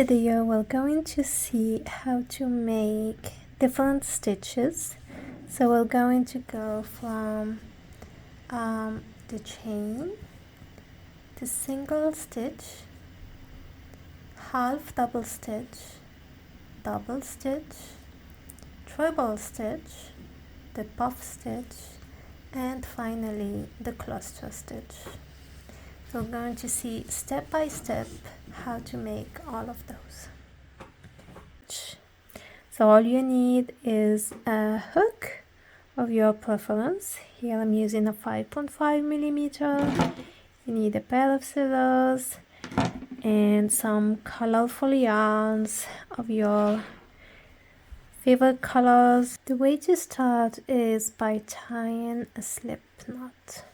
video we're going to see how to make different stitches. So we're going to go from the chain to single stitch, half double stitch, treble stitch, the puff stitch, and finally the cluster stitch. So we're going to see step by step how to make all of those. So all you need is a hook of your preference. Here I'm using a 5.5 millimeter. You need a pair of scissors and some colorful yarns of your favorite colors. The way to start is by tying a slip knot.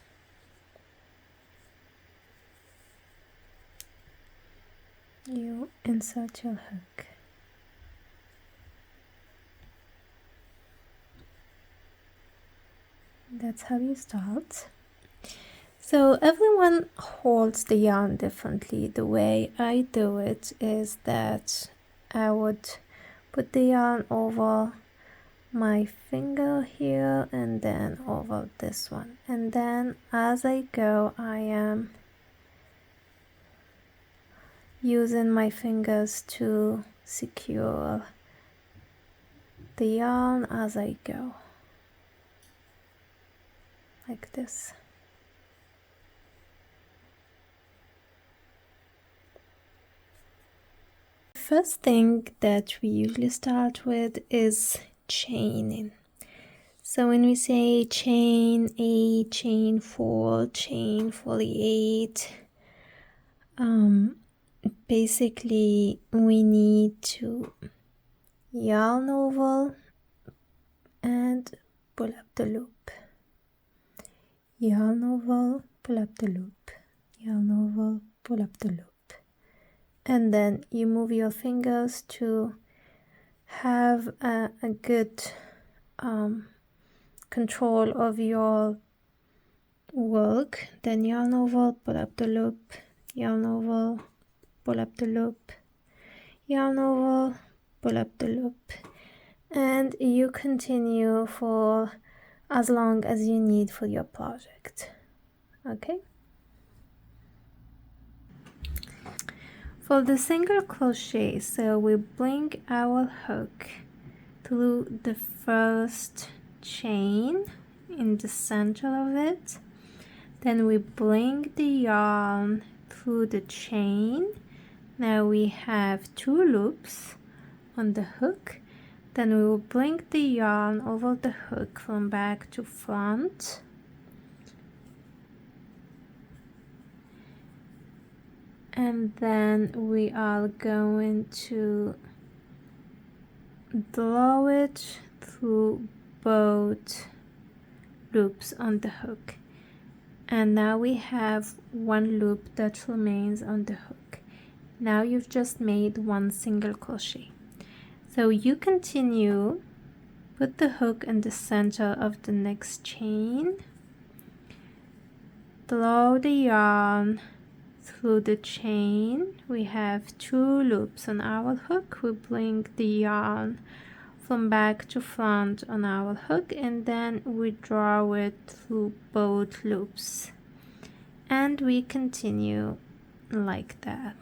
You insert your hook. That's how you start. So everyone holds the yarn differently. The way I do it is that I would put the yarn over my finger here and then over this one, and then as I go I am using my fingers to secure the yarn as I go, like this. First thing that we usually start with is chaining. So when we say chain 8, chain 4, chain 48, basically we need to yarn over and pull up the loop, yarn over, pull up the loop, yarn over, pull up the loop, and then you move your fingers to have a good control of your work. Then yarn over, pull up the loop, yarn over, pull up the loop, yarn over, pull up the loop, and you continue for as long as you need for your project. Okay, for the single crochet, so we bring our hook through the first chain in the center of it, then we bring the yarn through the chain. Now we have 2 loops on the hook, then we will bring the yarn over the hook from back to front, and then we are going to draw it through both loops on the hook, and now we have 1 loop that remains on the hook. Now you've just made 1 single crochet. So you continue, put the hook in the center of the next chain, draw the yarn through the chain. We have 2 loops on our hook. We bring the yarn from back to front on our hook, and then we draw it through both loops, and we continue like that.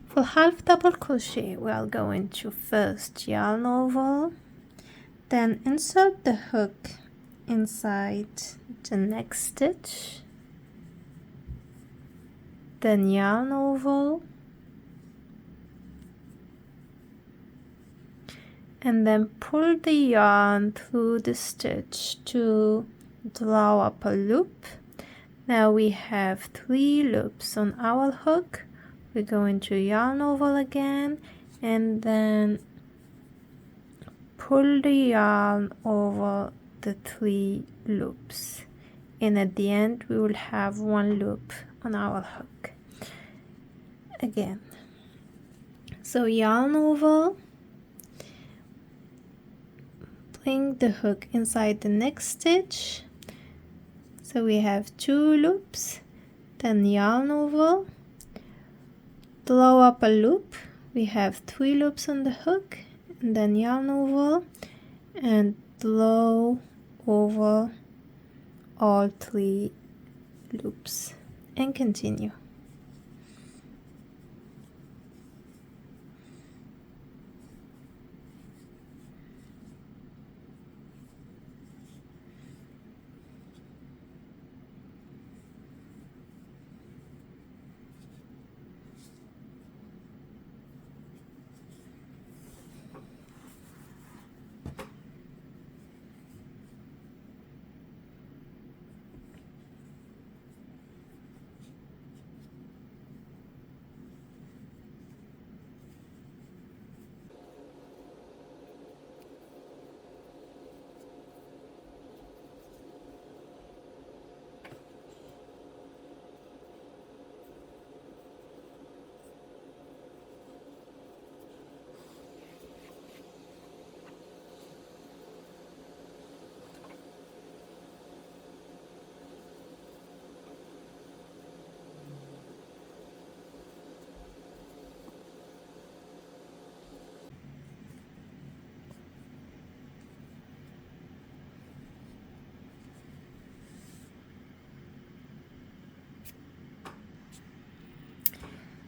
For half double crochet we are going to first yarn over, Then insert the hook inside the next stitch, then yarn over, and then pull the yarn through the stitch to draw up a loop. Now we have 3 loops on our hook. We're going to yarn over again and then pull the yarn over the 3 loops, and at the end we will have 1 loop on our hook again. So yarn over, bring the hook inside the next stitch, so we have 2 loops, then yarn over, draw up a loop. We have 3 loops on the hook, and then yarn over and draw over all 3 loops and continue.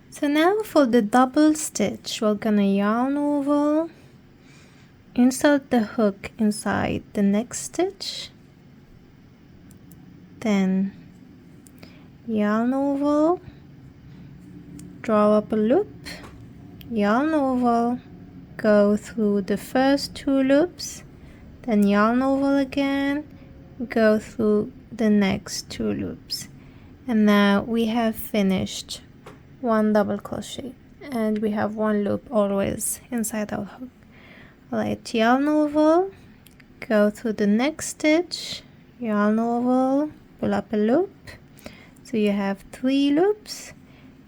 So now for the double stitch, we're gonna yarn over, insert the hook inside the next stitch, then yarn over, draw up a loop, yarn over, go through the first 2 loops, then yarn over again, go through the next 2 loops, and now we have finished 1 double crochet, and we have 1 loop always inside our hook. Alright, yarn over, go through the next stitch, yarn over, pull up a loop, so you have 3 loops,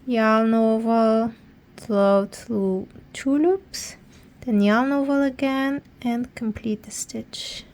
yarn over, draw through 2 loops, then yarn over again and complete the stitch.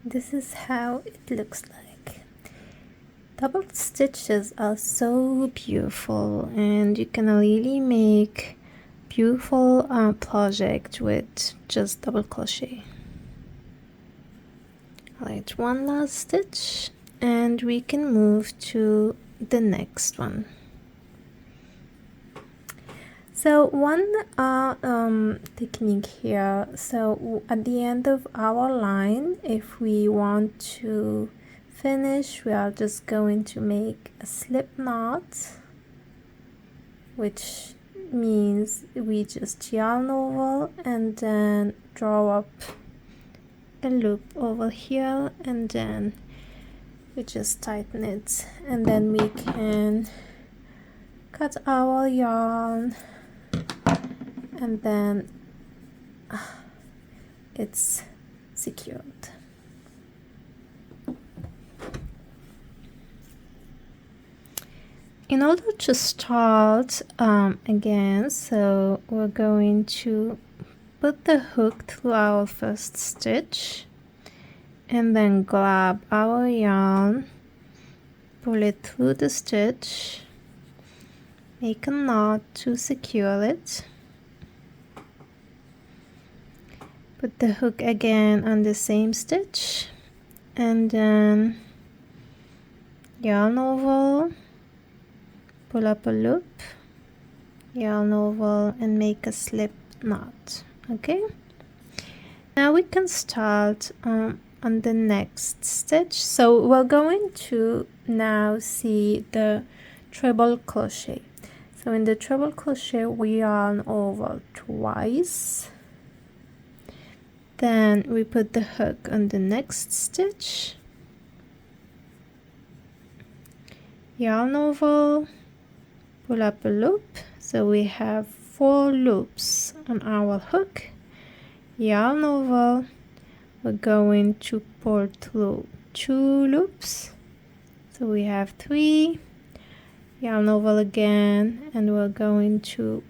This is how it looks like. Double stitches are so beautiful, and you can really make beautiful project with just double crochet. Alright, 1 last stitch and we can move to the next one. So one technique here, so at the end of our line, if we want to finish, we are just going to make a slip knot, which means we just yarn over and then draw up a loop over here, and then we just tighten it, and then we can cut our yarn, and then it's secured. In order to start again, so we're going to put the hook through our first stitch, and then grab our yarn, pull it through the stitch, make a knot to secure it, put the hook again on the same stitch, and then yarn over, pull up a loop, yarn over, and make a slip knot. Okay, now we can start on the next stitch. So we're going to now see the treble crochet. So in the treble crochet we yarn over twice, then we put the hook on the next stitch, yarn over, pull up a loop, so we have 4 loops on our hook, yarn over, we're going to pull through 2 loops, so we have 3, yarn over again, and we're going to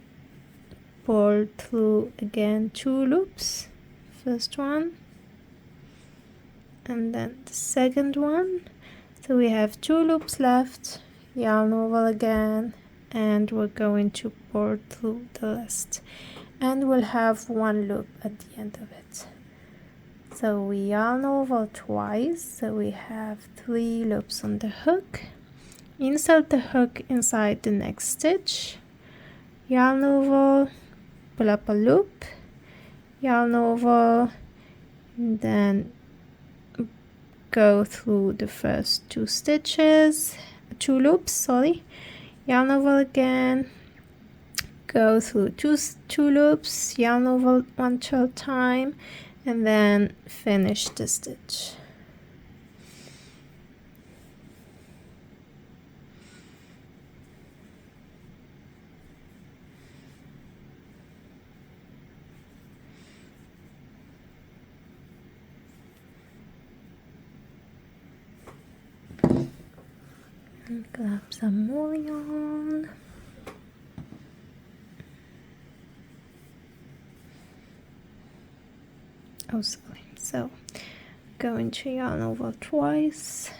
pull through again 2 loops, first one and then the second one, so we have 2 loops left, yarn over again, and we're going to pull through the rest, and we'll have 1 loop at the end of it. So we yarn over twice, so we have 3 loops on the hook, insert the hook inside the next stitch, yarn over, pull up a loop, yarn over, and then go through the first 2 loops, sorry, yarn over again, go through two loops, yarn over 1 third time, and then finish the stitch. And grab some more yarn. Oh, sorry. So, going to yarn over twice.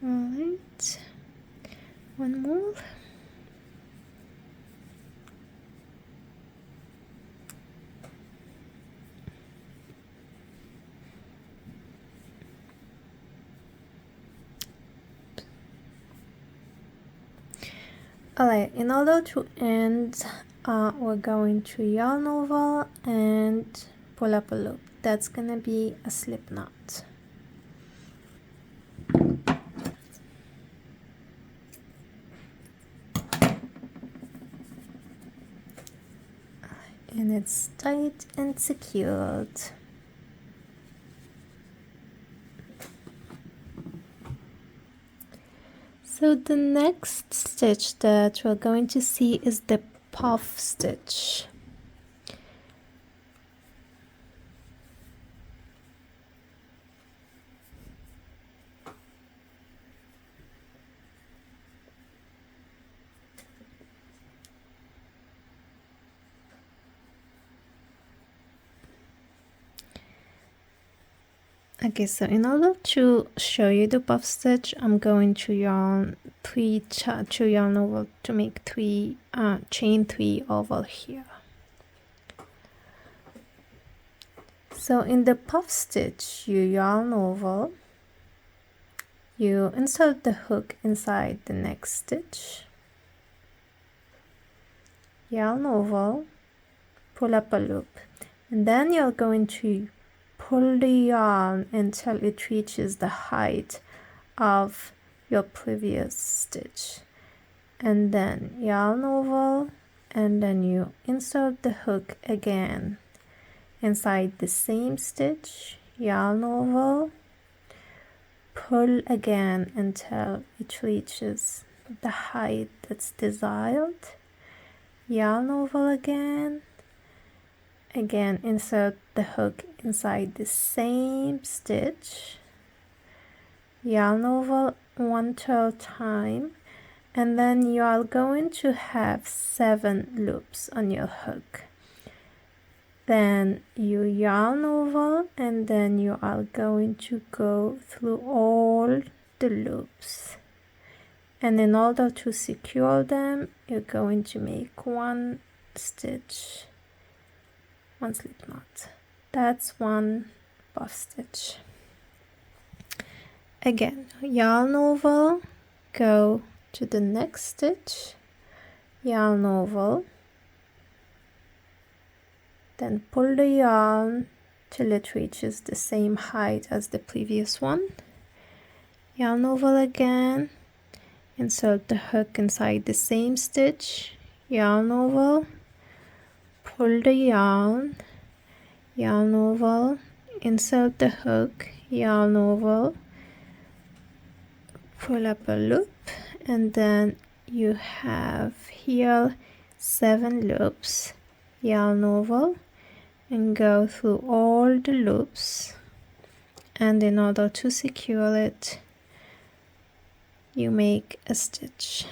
Alright, 1 more. Alright, in order to end, we're going to yarn over and pull up a loop. That's gonna be a slip knot. And it's tight and secured. So the next stitch that we're going to see is the puff stitch. Okay, so in order to show you the puff stitch, I'm going to yarn over to make 3 chain 3 over here. So in the puff stitch, you yarn over, you insert the hook inside the next stitch, yarn over, pull up a loop, and then you're going to pull the yarn until it reaches the height of your previous stitch, and then yarn over, and then you insert the hook again inside the same stitch, yarn over, pull again until it reaches the height that's desired, yarn over again, insert the hook inside the same stitch, yarn over 1/3 time, and then you are going to have 7 loops on your hook. Then you yarn over, and then you are going to go through all the loops, and in order to secure them, you're going to make 1 stitch, 1 slip knot. That's 1 puff stitch. Again, yarn over, go to the next stitch, yarn over, then pull the yarn till it reaches the same height as the previous one, yarn over again, insert the hook inside the same stitch, yarn over, pull the yarn, yarn over, insert the hook, yarn over, pull up a loop, and then you have here 7 loops, yarn over, and go through all the loops, and in order to secure it, you make a stitch.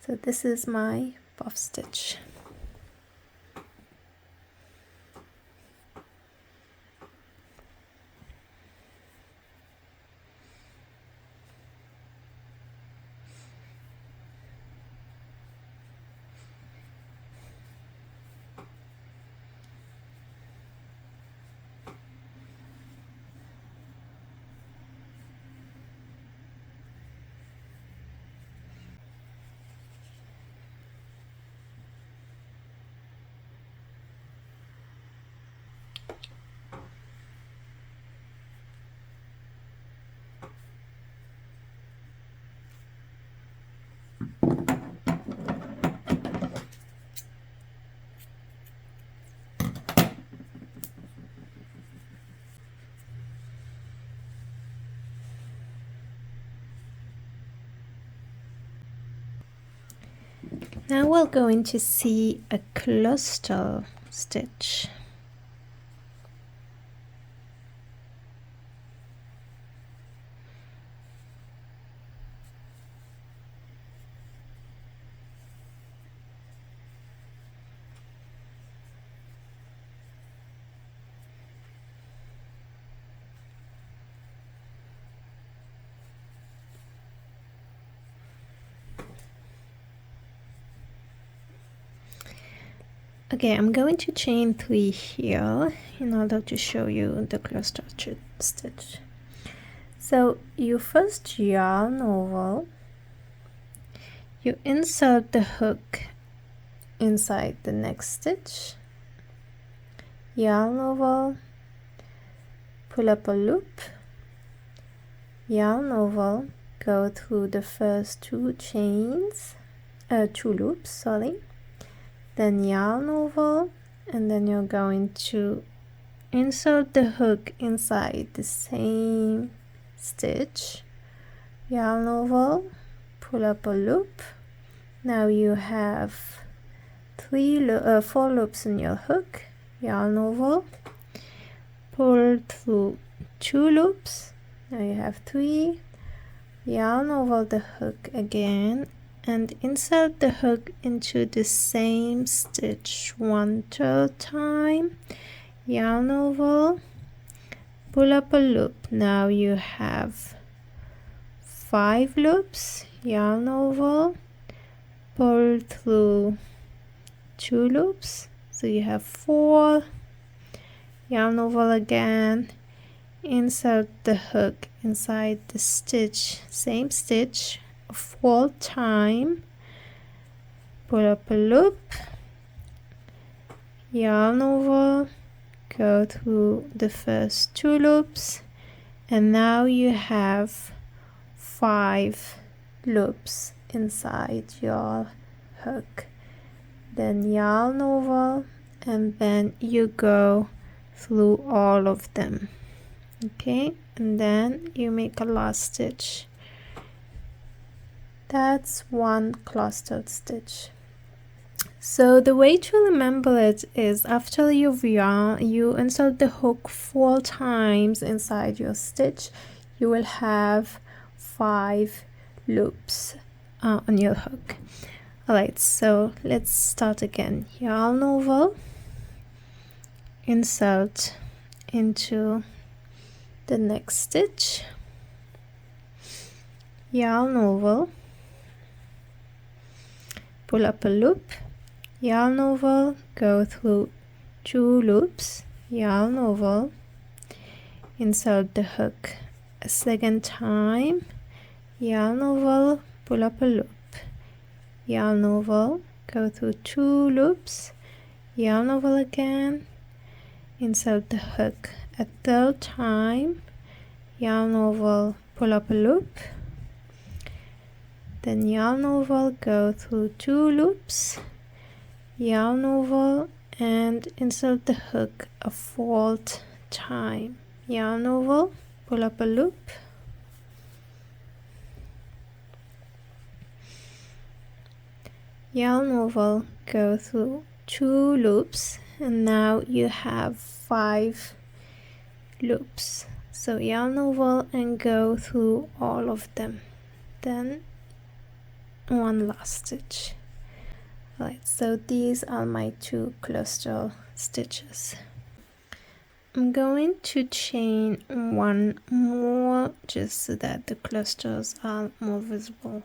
So this is my puff stitch. Now we're going to see a cluster stitch. Okay, I'm going to chain 3 here in order to show you the cluster stitch. So you first yarn over, you insert the hook inside the next stitch, yarn over, pull up a loop, yarn over, go through the first 2 loops, sorry. Then yarn over, and then you're going to insert the hook inside the same stitch, yarn over, pull up a loop. Now you have 4 loops in your hook, yarn over, pull through 2 loops. Now you have 3, yarn over the hook again, and insert the hook into the same stitch 1/3 time, yarn over, pull up a loop. Now you have 5 loops, yarn over, pull through 2 loops, so you have 4, yarn over again, insert the hook inside the stitch, same stitch, fold time, pull up a loop, yarn over, go through the first 2 loops, and now you have 5 loops inside your hook. Then yarn over, and then you go through all of them. Okay, and then you make a last stitch. That's one clustered stitch. So the way to remember it is after you've yarn, you insert the hook 4 times inside your stitch, you will have 5 loops on your hook. Alright, so let's start again. Yarn over, insert into the next stitch, yarn over, pull up a loop, yarn over, go through 2 loops, yarn over, insert the hook a second time, yarn over, pull up a loop, yarn over, go through 2 loops, yarn over again, insert the hook a third time, yarn over, pull up a loop, then yarn over, go through 2 loops, yarn over, and insert the hook a 4th time, yarn over, pull up a loop, yarn over, go through 2 loops, and now you have 5 loops. So yarn over and go through all of them, then one last stitch. Right, so these are my 2 cluster stitches. I'm going to chain 1 more just so that the clusters are more visible.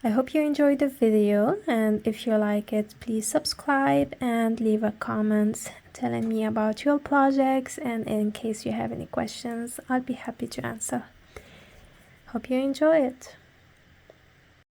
I hope you enjoyed the video, and if you like it, please subscribe and leave a comment telling me about your projects, and in case you have any questions, I'll be happy to answer. Hope you enjoy it.